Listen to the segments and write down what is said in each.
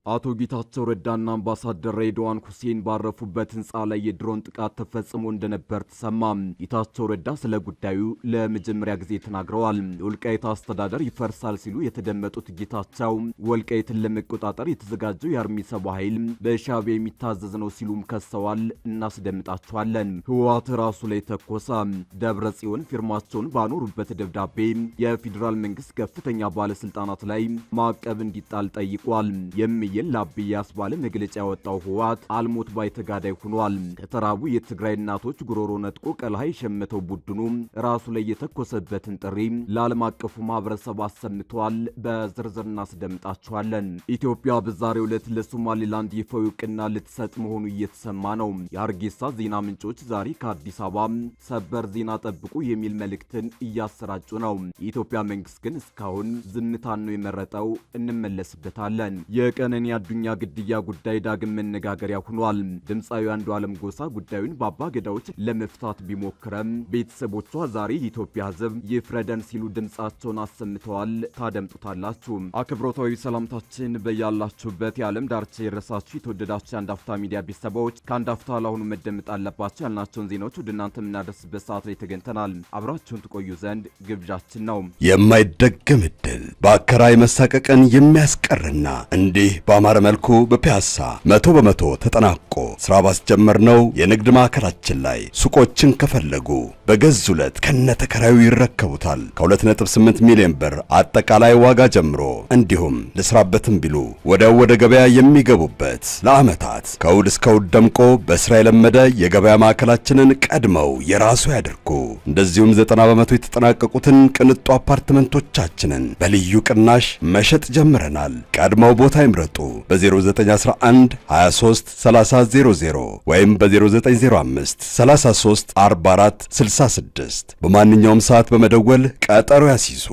አቶ ጌታቸው ረዳና አምባሳደር ሬድዋን ሁሴን ባረፉበት ህንጻ ላይ የድሮን ጥቃት ተፈጽሞ እንደነበር ተሰማ። ጌታቸው ረዳ ስለ ጉዳዩ ለመጀመሪያ ጊዜ ተናግረዋል። የወልቃይት አስተዳደር ይፈርሳል ሲሉ የተደመጡት ጌታቸው ወልቃይትን ለመቆጣጠር የተዘጋጀው የአርሚ ሰባ ኃይል በሻዕቢያ የሚታዘዝ ነው ሲሉም ከሰዋል። እናስደምጣቸዋለን። ህወሓት ራሱ ላይ ተኮሰ። ደብረ ጽዮን ፊርማቸውን ባኖሩበት ደብዳቤ የፌዴራል መንግስት ከፍተኛ ባለስልጣናት ላይ ማዕቀብ እንዲጣል ጠይቋል። የላብይ ያስባለ መግለጫ ያወጣው ህወሓት አልሞት ባይ ተጋዳይ ሆኗል። ከተራቡ የትግራይ እናቶች ጉሮሮ ነጥቆ ቀልሃ የሸመተው ቡድኑ ራሱ ላይ የተኮሰበትን ጥሪ ለዓለም አቀፉ ማህበረሰብ አሰምቷል። በዝርዝር እናስደምጣቸዋለን። ኢትዮጵያ በዛሬው ዕለት ለሶማሌላንድ ይፋዊ እውቅና ልትሰጥ መሆኑ እየተሰማ ነው። የሀርጌሳ ዜና ምንጮች ዛሬ ከአዲስ አበባ ሰበር ዜና ጠብቁ የሚል መልእክትን እያሰራጩ ነው። የኢትዮጵያ መንግስት ግን እስካሁን ዝምታን ነው የመረጠው። እንመለስበታለን። የቀነኒ አዱኛ ግድያ ጉዳይ ዳግም መነጋገሪያ ሆኗል። ድምፃዊ አንዱዓለም ጎሳ ጉዳዩን በአባ ገዳዎች ለመፍታት ቢሞክረም ቤተሰቦቿ ዛሬ የኢትዮጵያ ሕዝብ ይፍረደን ሲሉ ድምጻቸውን አሰምተዋል። ታደምጡታላችሁ። አክብሮታዊ ሰላምታችን በያላችሁበት የዓለም ዳርቻ የረሳችሁ የተወደዳችሁ የአንድ አፍታ ሚዲያ ቤተሰቦች ከአንድ አፍታ ለአሁኑ መደመጥ አለባቸው ያልናቸውን ዜናዎች ወደ እናንተ የምናደርስበት ሰዓት ላይ ተገኝተናል። አብራችሁን ትቆዩ ዘንድ ግብዣችን ነው። የማይደገም ዕድል በአከራይ መሳቀቅን የሚያስቀርና እንዲህ በአማረ መልኩ በፒያሳ 100% ተጠናቆ ስራ ባስጀመርነው የንግድ ማዕከላችን ላይ ሱቆችን ከፈለጉ በገዙለት ከነተከራዩ ይረከቡታል። ከ2.8 ሚሊዮን ብር አጠቃላይ ዋጋ ጀምሮ እንዲሁም ለስራበትም ቢሉ ወደ ገበያ የሚገቡበት ለዓመታት ከእሁድ እስከ እሁድ ደምቆ በስራ የለመደ የገበያ ማዕከላችንን ቀድመው የራሱ ያድርጉ። እንደዚሁም 90% የተጠናቀቁትን ቅንጡ አፓርትመንቶቻችንን በልዩ ቅናሽ መሸጥ ጀምረናል። ቀድመው ቦታ ይምረጡ። በ0911 23 3000 ወይም በ0905 33 44 66 በማንኛውም ሰዓት በመደወል ቀጠሮ ያስይዙ።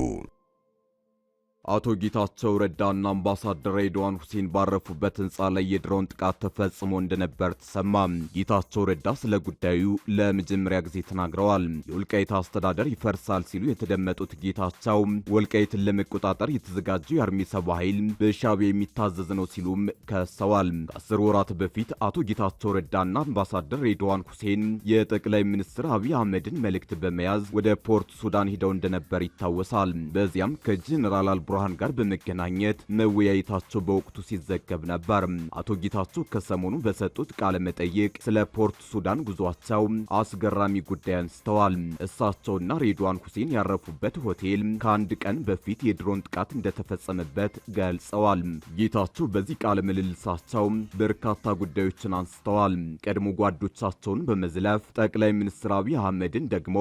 አቶ ጌታቸው ረዳና አምባሳደር ሬድዋን ሁሴን ባረፉበት ህንጻ ላይ የድሮን ጥቃት ተፈጽሞ እንደነበር ተሰማ። ጌታቸው ረዳ ስለ ጉዳዩ ለመጀመሪያ ጊዜ ተናግረዋል። የወልቃይት አስተዳደር ይፈርሳል ሲሉ የተደመጡት ጌታቸው ወልቃይትን ለመቆጣጠር የተዘጋጀው የአርሚ ሰባ ኃይል በሻዕቢያ የሚታዘዝ ነው ሲሉም ከሰዋል። ከ10 ወራት በፊት አቶ ጌታቸው ረዳና አምባሳደር ሬድዋን ሁሴን የጠቅላይ ሚኒስትር አብይ አህመድን መልእክት በመያዝ ወደ ፖርት ሱዳን ሄደው እንደነበር ይታወሳል። በዚያም ከጀነራል ብርሃን ጋር በመገናኘት መወያየታቸው በወቅቱ ሲዘገብ ነበር። አቶ ጌታቸው ከሰሞኑ በሰጡት ቃለ መጠይቅ ስለ ፖርት ሱዳን ጉዟቸው አስገራሚ ጉዳይ አንስተዋል። እሳቸውና ሬድዋን ሁሴን ያረፉበት ሆቴል ከአንድ ቀን በፊት የድሮን ጥቃት እንደተፈጸመበት ገልጸዋል። ጌታቸው በዚህ ቃለ ምልልሳቸው በርካታ ጉዳዮችን አንስተዋል። ቀድሞ ጓዶቻቸውን በመዝለፍ ጠቅላይ ሚኒስትር አብይ አህመድን ደግሞ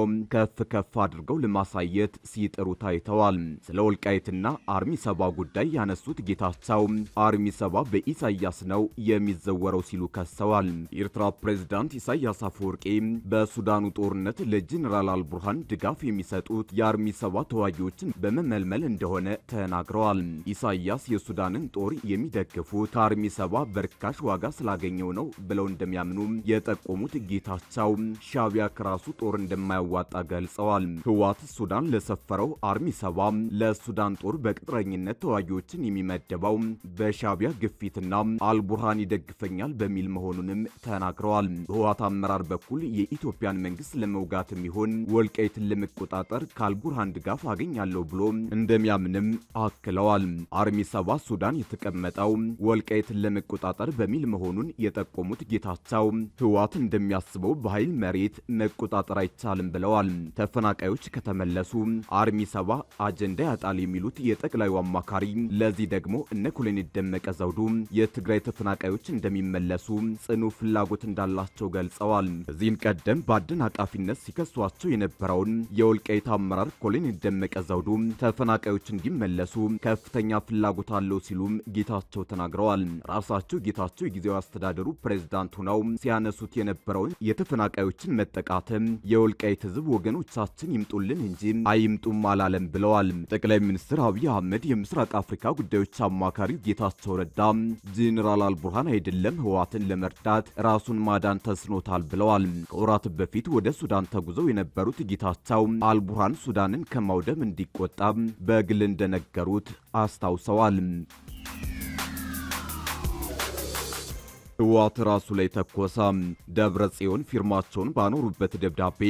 ከፍ አድርገው ለማሳየት ሲጥሩ ታይተዋል። ስለ ወልቃይትና አርሚ ሰባ ጉዳይ ያነሱት ጌታቸው አርሚ ሰባ በኢሳያስ ነው የሚዘወረው ሲሉ ከሰዋል። የኤርትራ ፕሬዝዳንት ኢሳያስ አፈወርቂ በሱዳኑ ጦርነት ለጀነራል አልቡርሃን ድጋፍ የሚሰጡት የአርሚ ሰባ ተዋጊዎችን በመመልመል እንደሆነ ተናግረዋል። ኢሳያስ የሱዳንን ጦር የሚደግፉት ከአርሚ ሰባ በርካሽ ዋጋ ስላገኘው ነው ብለው እንደሚያምኑ የጠቆሙት ጌታቸው ሻዕቢያ ከራሱ ጦር እንደማያዋጣ ገልጸዋል። ህወሓት ሱዳን ለሰፈረው አርሚ ሰባ ለሱዳን ጦር በቅጥረኝነት ተዋጊዎችን የሚመደበው በሻዕቢያ ግፊትና አልቡርሃን ይደግፈኛል በሚል መሆኑንም ተናግረዋል። በህወሓት አመራር በኩል የኢትዮጵያን መንግስት ለመውጋትም ይሁን ወልቃይትን ለመቆጣጠር ከአልቡርሃን ድጋፍ አገኛለሁ ብሎ እንደሚያምንም አክለዋል። አርሚ ሰባ ሱዳን የተቀመጠው ወልቃይትን ለመቆጣጠር በሚል መሆኑን የጠቆሙት ጌታቸው ህወሓት እንደሚያስበው በኃይል መሬት መቆጣጠር አይቻልም ብለዋል። ተፈናቃዮች ከተመለሱ አርሚ ሰባ አጀንዳ ያጣል የሚሉት የጠቅላዩ አማካሪ ለዚህ ደግሞ እነ ኮሎኔል ደመቀ ዘውዱ የትግራይ ተፈናቃዮች እንደሚመለሱ ጽኑ ፍላጎት እንዳላቸው ገልጸዋል። ከዚህም ቀደም በአደናቃፊነት ሲከሷቸው የነበረውን የወልቃይት አመራር ኮሎኔል ደመቀ ዘውዱ ተፈናቃዮች እንዲመለሱ ከፍተኛ ፍላጎት አለው ሲሉም ጌታቸው ተናግረዋል። ራሳቸው ጌታቸው የጊዜያዊ አስተዳደሩ ፕሬዝዳንት ሆነው ሲያነሱት የነበረውን የተፈናቃዮችን መጠቃተም የወልቃይት ህዝብ ወገኖቻችን ይምጡልን እንጂ አይምጡም አላለም ብለዋል። ጠቅላይ ሚኒስትር አብይ አህመድ የምስራቅ አፍሪካ ጉዳዮች አማካሪው ጌታቸው ረዳ ጀነራል አልቡርሃን አይደለም ህወሓትን ለመርዳት ራሱን ማዳን ተስኖታል ብለዋል። ከወራት በፊት ወደ ሱዳን ተጉዘው የነበሩት ጌታቸው አልቡርሃን ሱዳንን ከማውደም እንዲቆጠብ በግል እንደነገሩት አስታውሰዋል። ህወሓት ራሱ ላይ ተኮሰ። ደብረ ጽዮን ፊርማቸውን ባኖሩበት ደብዳቤ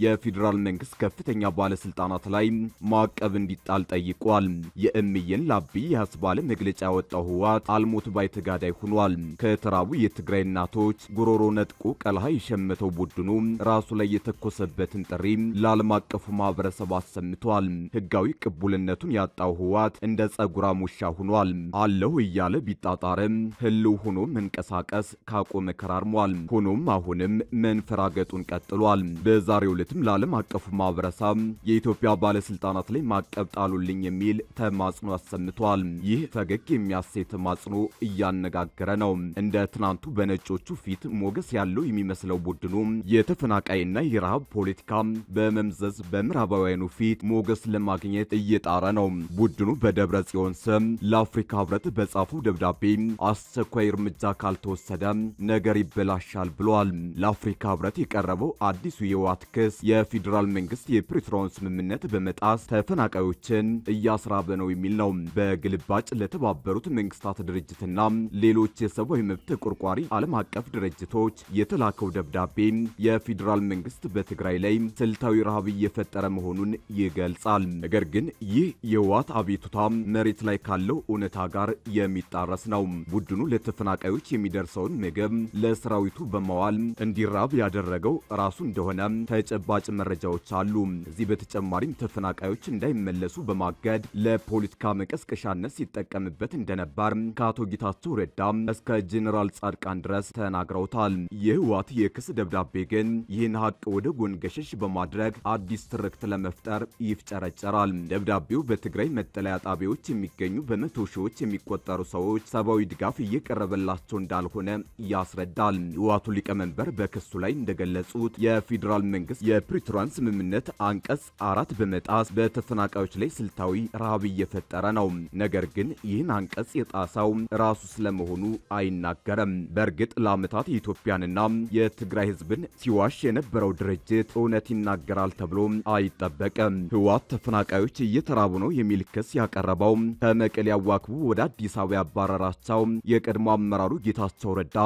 የፌዴራል መንግስት ከፍተኛ ባለስልጣናት ላይ ማዕቀብ እንዲጣል ጠይቋል። የእምዬን ላቢ ያስባለ መግለጫ ያወጣው ህወሓት አልሞት ባይ ተጋዳይ ሆኗል። ከተራቡ የትግራይ እናቶች ጉሮሮ ነጥቆ ቀልሃ የሸመተው ቡድኑ ራሱ ላይ የተኮሰበትን ጥሪ ለዓለም አቀፉ ማህበረሰብ አሰምቷል። ህጋዊ ቅቡልነቱን ያጣው ህወሓት እንደ ጸጉራም ውሻ ሆኗል። አለሁ እያለ ቢጣጣርም ህልው ሆኖ መንቀሳቀስ ካቆመ ከራርሟል። ሆኖም አሁንም መንፈራገጡን ቀጥሏል። በዛሬው ዕለትም ለዓለም አቀፉ ማህበረሰብ የኢትዮጵያ ባለስልጣናት ላይ ማዕቀብ ጣሉልኝ የሚል ተማጽኖ አሰምቷል። ይህ ፈገግ የሚያሰኝ ተማጽኖ እያነጋገረ ነው። እንደ ትናንቱ በነጮቹ ፊት ሞገስ ያለው የሚመስለው ቡድኑ የተፈናቃይና የረሃብ ፖለቲካ በመምዘዝ በምዕራባውያኑ ፊት ሞገስ ለማግኘት እየጣረ ነው። ቡድኑ በደብረ ጽዮን ስም ለአፍሪካ ህብረት በጻፈው ደብዳቤ አስቸኳይ እርምጃ ካልተወሰደ ነገር ይበላሻል ብሏል። ለአፍሪካ ህብረት የቀረበው አዲሱ የህወሓት ክስ የፌዴራል መንግስት የፕሪቶሪያውን ስምምነት በመጣስ ተፈናቃዮችን እያስራበ ነው የሚል ነው። በግልባጭ ለተባበሩት መንግስታት ድርጅትና ሌሎች የሰብአዊ መብት ተቆርቋሪ ዓለም አቀፍ ድርጅቶች የተላከው ደብዳቤ የፌዴራል መንግስት በትግራይ ላይ ስልታዊ ረሃብ እየፈጠረ መሆኑን ይገልጻል። ነገር ግን ይህ የህወሓት አቤቱታ መሬት ላይ ካለው እውነታ ጋር የሚጣረስ ነው። ቡድኑ ለተፈናቃዮች የሚደርሰውን ምግብ ለሰራዊቱ በመዋል እንዲራብ ያደረገው ራሱ እንደሆነ ተጨባጭ መረጃዎች አሉ። እዚህ በተጨማሪም ተፈናቃዮች እንዳይመለሱ በማገድ ለፖለቲካ መቀስቀሻነት ሲጠቀምበት እንደነበር ከአቶ ጌታቸው ረዳ እስከ ጄኔራል ጻድቃን ድረስ ተናግረውታል። የህወሓት የክስ ደብዳቤ ግን ይህን ሀቅ ወደ ጎን ገሸሽ በማድረግ አዲስ ትርክት ለመፍጠር ይፍጨረጨራል። ደብዳቤው በትግራይ መጠለያ ጣቢያዎች የሚገኙ በመቶ ሺዎች የሚቆጠሩ ሰዎች ሰብአዊ ድጋፍ እየቀረበላቸው እንዳልሆነ ያስረዳል። የህወሓቱ ሊቀመንበር በክሱ ላይ እንደገለጹት የፌዴራል መንግስት የፕሪቶሪያን ስምምነት አንቀጽ 4 በመጣስ በተፈናቃዮች ላይ ስልታዊ ረሃብ እየፈጠረ ነው። ነገር ግን ይህን አንቀጽ የጣሳው ራሱ ስለመሆኑ አይናገርም። በእርግጥ ለዓመታት የኢትዮጵያንና የትግራይ ህዝብን ሲዋሽ የነበረው ድርጅት እውነት ይናገራል ተብሎ አይጠበቅም። ህወሓት ተፈናቃዮች እየተራቡ ነው የሚል ክስ ያቀረበው ከመቀሌ አዋክቦ ወደ አዲስ አበባ ያባረራቸው የቀድሞ አመራሩ ጌታቸው ረዳ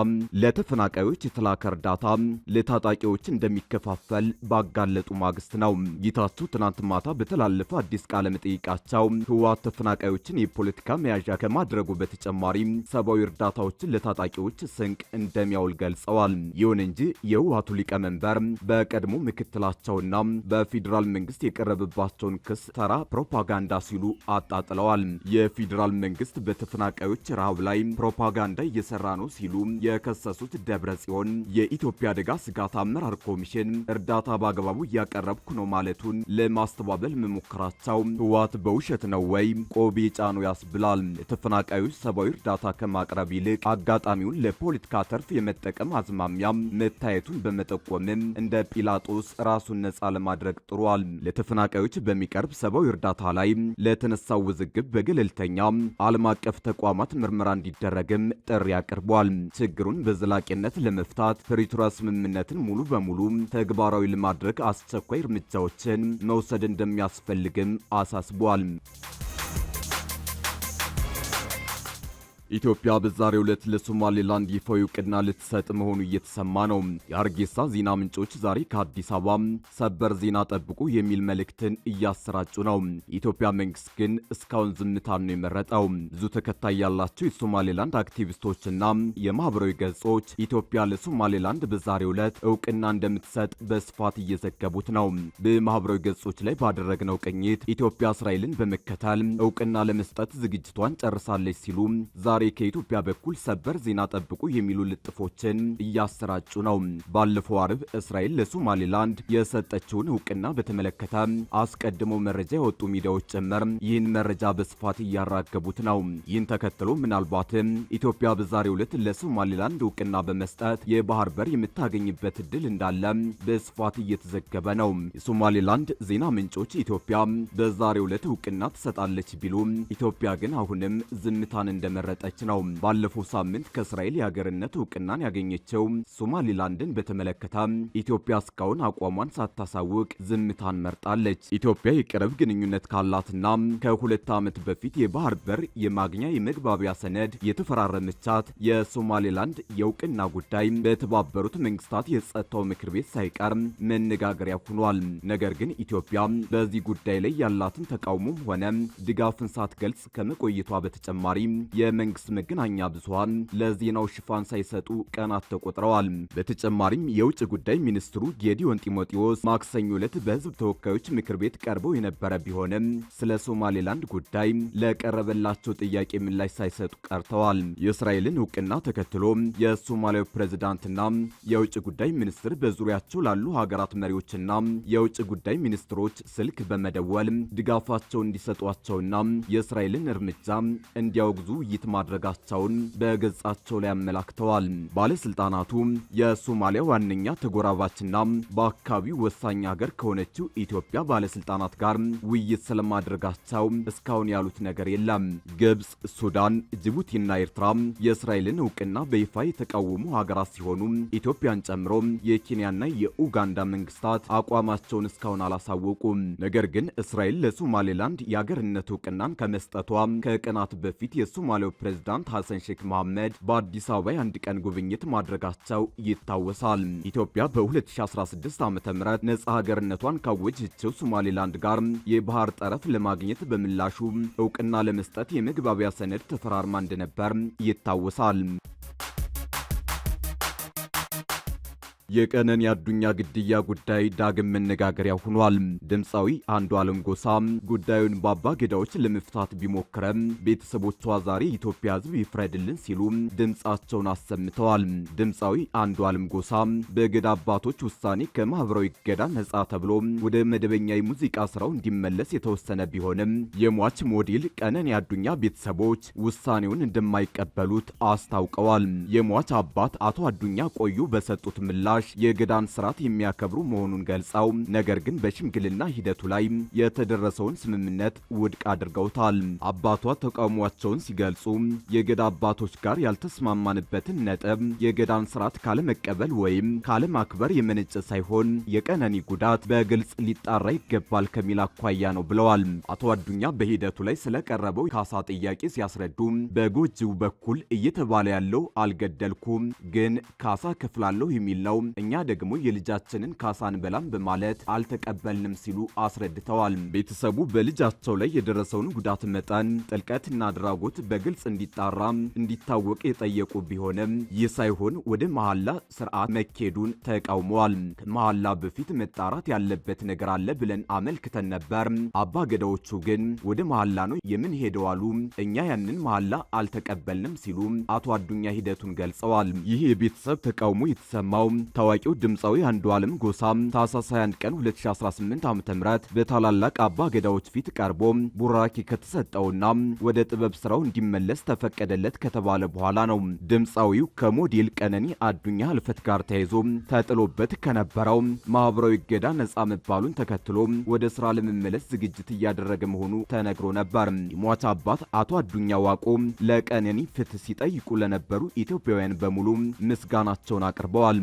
ለተፈናቃዮች የተላከ እርዳታ ለታጣቂዎች እንደሚከፋፈል ባጋለጡ ማግስት ነው። ጌታቸው ትናንት ማታ በተላለፈ አዲስ ቃለ መጠይቃቸው ህወሓት ተፈናቃዮችን የፖለቲካ መያዣ ከማድረጉ በተጨማሪ ሰብአዊ እርዳታዎችን ለታጣቂዎች ስንቅ እንደሚያውል ገልጸዋል። ይሁን እንጂ የህወሓቱ ሊቀመንበር በቀድሞ ምክትላቸውና በፌዴራል መንግስት የቀረበባቸውን ክስ ተራ ፕሮፓጋንዳ ሲሉ አጣጥለዋል። የፌዴራል መንግስት በተፈናቃዮች ረሃብ ላይ ፕሮፓጋንዳ እየሰራ ነው ሲሉ የከሰሱት ደብረ ጽዮን የኢትዮጵያ አደጋ ስጋት አመራር ኮሚሽን እርዳታ በአግባቡ እያቀረብኩ ነው ማለቱን ለማስተባበል መሞከራቸው ህወሓት በውሸት ነው ወይ ቆቤ ጫኑ ያስብላል። የተፈናቃዮች ሰብአዊ እርዳታ ከማቅረብ ይልቅ አጋጣሚውን ለፖለቲካ ተርፍ የመጠቀም አዝማሚያ መታየቱን በመጠቆምም እንደ ጲላጦስ ራሱን ነጻ ለማድረግ ጥሯል። ለተፈናቃዮች በሚቀርብ ሰብአዊ እርዳታ ላይ ለተነሳው ውዝግብ በገለልተኛ ዓለም አቀፍ ተቋማት ምርመራ እንዲደረግም ጥሪ አቅርቧል። ችግሩን በዘላቂነት ለመፍታት ፕሪቶሪያ ስምምነትን ሙሉ በሙሉ ተግባራዊ ለማድረግ አስቸኳይ እርምጃዎችን መውሰድ እንደሚያስፈልግም አሳስቧል። ኢትዮጵያ በዛሬው ዕለት ለሶማሌላንድ ይፋዊ እውቅና ልትሰጥ መሆኑ እየተሰማ ነው። የሀርጌሳ ዜና ምንጮች ዛሬ ከአዲስ አበባ ሰበር ዜና ጠብቁ የሚል መልእክትን እያሰራጩ ነው። የኢትዮጵያ መንግስት ግን እስካሁን ዝምታን ነው የመረጠው። ብዙ ተከታይ ያላቸው የሶማሌላንድ አክቲቪስቶችና የማህበራዊ ገጾች ኢትዮጵያ ለሶማሌላንድ በዛሬው ዕለት እውቅና እንደምትሰጥ በስፋት እየዘገቡት ነው። በማህበራዊ ገጾች ላይ ባደረግነው ቅኝት ኢትዮጵያ እስራኤልን በመከተል እውቅና ለመስጠት ዝግጅቷን ጨርሳለች ሲሉ ዛሬ ከኢትዮጵያ በኩል ሰበር ዜና ጠብቁ የሚሉ ልጥፎችን እያሰራጩ ነው። ባለፈው አርብ እስራኤል ለሶማሌላንድ የሰጠችውን እውቅና በተመለከተ አስቀድሞ መረጃ የወጡ ሚዲያዎች ጭምር ይህን መረጃ በስፋት እያራገቡት ነው። ይህን ተከትሎ ምናልባትም ኢትዮጵያ በዛሬው ዕለት ለሶማሌላንድ እውቅና በመስጠት የባህር በር የምታገኝበት እድል እንዳለ በስፋት እየተዘገበ ነው። የሶማሌላንድ ዜና ምንጮች ኢትዮጵያ በዛሬው ዕለት እውቅና ትሰጣለች ቢሉ ኢትዮጵያ ግን አሁንም ዝምታን እንደመረጠ እየሰጠች ነው። ባለፈው ሳምንት ከእስራኤል የሀገርነት እውቅናን ያገኘችው ሶማሊላንድን በተመለከተ ኢትዮጵያ እስካሁን አቋሟን ሳታሳውቅ ዝምታን መርጣለች። ኢትዮጵያ የቅርብ ግንኙነት ካላትና ከ2 ዓመት በፊት የባህር በር የማግኛ የመግባቢያ ሰነድ የተፈራረመቻት የሶማሌላንድ የእውቅና ጉዳይ በተባበሩት መንግስታት የጸጥታው ምክር ቤት ሳይቀር መነጋገሪያ ሆኗል። ነገር ግን ኢትዮጵያ በዚህ ጉዳይ ላይ ያላትን ተቃውሞም ሆነ ድጋፍን ሳትገልጽ ከመቆየቷ በተጨማሪ የመንግስት መገናኛ ብዙሃን ለዜናው ሽፋን ሳይሰጡ ቀናት ተቆጥረዋል። በተጨማሪም የውጭ ጉዳይ ሚኒስትሩ ጌዲዮን ጢሞቴዎስ ማክሰኞ ዕለት በህዝብ ተወካዮች ምክር ቤት ቀርበው የነበረ ቢሆንም ስለ ሶማሌላንድ ጉዳይ ለቀረበላቸው ጥያቄ ምላሽ ሳይሰጡ ቀርተዋል። የእስራኤልን እውቅና ተከትሎ የሶማሊያው ፕሬዝዳንትና የውጭ ጉዳይ ሚኒስትር በዙሪያቸው ላሉ ሀገራት መሪዎችና የውጭ ጉዳይ ሚኒስትሮች ስልክ በመደወል ድጋፋቸውን እንዲሰጧቸውና የእስራኤልን እርምጃ እንዲያወግዙ ውይይት ማድረጋቸውን በገጻቸው ላይ አመላክተዋል። ባለስልጣናቱ የሶማሊያ ዋነኛ ተጎራባችና በአካባቢው ወሳኝ ሀገር ከሆነችው ኢትዮጵያ ባለስልጣናት ጋር ውይይት ስለማድረጋቸው እስካሁን ያሉት ነገር የለም። ግብጽ፣ ሱዳን፣ ጅቡቲና ኤርትራ የእስራኤልን እውቅና በይፋ የተቃወሙ ሀገራት ሲሆኑ ኢትዮጵያን ጨምሮ የኬንያና የኡጋንዳ መንግስታት አቋማቸውን እስካሁን አላሳወቁም። ነገር ግን እስራኤል ለሶማሌላንድ የአገርነት እውቅናን ከመስጠቷ ከቀናት በፊት የሶማሊያው ፕሬዝዳንት ሐሰን ሼክ መሐመድ በአዲስ አበባ የአንድ ቀን ጉብኝት ማድረጋቸው ይታወሳል። ኢትዮጵያ በ2016 ዓ.ም ነጻ ሀገርነቷን ካወጀችው ሶማሌላንድ ጋር የባህር ጠረፍ ለማግኘት በምላሹ እውቅና ለመስጠት የመግባቢያ ሰነድ ተፈራርማ እንደነበር ይታወሳል። የቀነኒ አዱኛ ግድያ ጉዳይ ዳግም መነጋገሪያ ሆኗል። ድምፃዊ አንዱዓለም ጎሳ ጉዳዩን በአባ ገዳዎች ለመፍታት ቢሞክረም ቤተሰቦቿ ዛሬ የኢትዮጵያ ሕዝብ ይፍረድልን ሲሉ ድምፃቸውን አሰምተዋል። ድምፃዊ አንዱዓለም ጎሳ በገዳ አባቶች ውሳኔ ከማህበራዊ ገዳ ነጻ ተብሎ ወደ መደበኛ የሙዚቃ ስራው እንዲመለስ የተወሰነ ቢሆንም የሟች ሞዴል ቀነኒ አዱኛ ቤተሰቦች ውሳኔውን እንደማይቀበሉት አስታውቀዋል። የሟች አባት አቶ አዱኛ ቆዩ በሰጡት ምላሽ የገዳን ስርዓት የሚያከብሩ መሆኑን ገልጸው ነገር ግን በሽምግልና ሂደቱ ላይ የተደረሰውን ስምምነት ውድቅ አድርገውታል። አባቷ ተቃውሟቸውን ሲገልጹ የገዳ አባቶች ጋር ያልተስማማንበትን ነጥብ የገዳን ስርዓት ካለመቀበል ወይም ካለማክበር የመነጨ ሳይሆን የቀነኒ ጉዳት በግልጽ ሊጣራ ይገባል ከሚል አኳያ ነው ብለዋል። አቶ አዱኛ በሂደቱ ላይ ስለቀረበው ካሳ ጥያቄ ሲያስረዱ በጎጂው በኩል እየተባለ ያለው አልገደልኩም ግን ካሳ ከፍላለሁ የሚል ነው። እኛ ደግሞ የልጃችንን ካሳን በላም በማለት አልተቀበልንም ሲሉ አስረድተዋል። ቤተሰቡ በልጃቸው ላይ የደረሰውን ጉዳት መጠን ጥልቀትና አድራጎት በግልጽ እንዲጣራ እንዲታወቅ የጠየቁ ቢሆንም ይህ ሳይሆን ወደ መሐላ ስርዓት መኬዱን ተቃውመዋል። ከመሐላ በፊት መጣራት ያለበት ነገር አለ ብለን አመልክተን ነበር። አባ ገዳዎቹ ግን ወደ መሐላ ነው የምንሄደው አሉ። እኛ ያንን መሐላ አልተቀበልንም ሲሉ አቶ አዱኛ ሂደቱን ገልጸዋል። ይህ የቤተሰብ ተቃውሞ የተሰማው ታዋቂው ድምፃዊ አንዱዓለም ጎሳ ታህሳስ 21 ቀን 2018 ዓ.ም በታላላቅ አባ ገዳዎች ፊት ቀርቦ ቡራኪ ከተሰጠውና ወደ ጥበብ ስራው እንዲመለስ ተፈቀደለት ከተባለ በኋላ ነው። ድምፃዊው ከሞዴል ቀነኒ አዱኛ ህልፈት ጋር ተያይዞ ተጥሎበት ከነበረው ማህበራዊ ገዳ ነጻ መባሉን ተከትሎ ወደ ስራ ለመመለስ ዝግጅት እያደረገ መሆኑ ተነግሮ ነበር። የሟች አባት አቶ አዱኛ ዋቆ ለቀነኒ ፍትህ ሲጠይቁ ለነበሩ ኢትዮጵያውያን በሙሉ ምስጋናቸውን አቅርበዋል።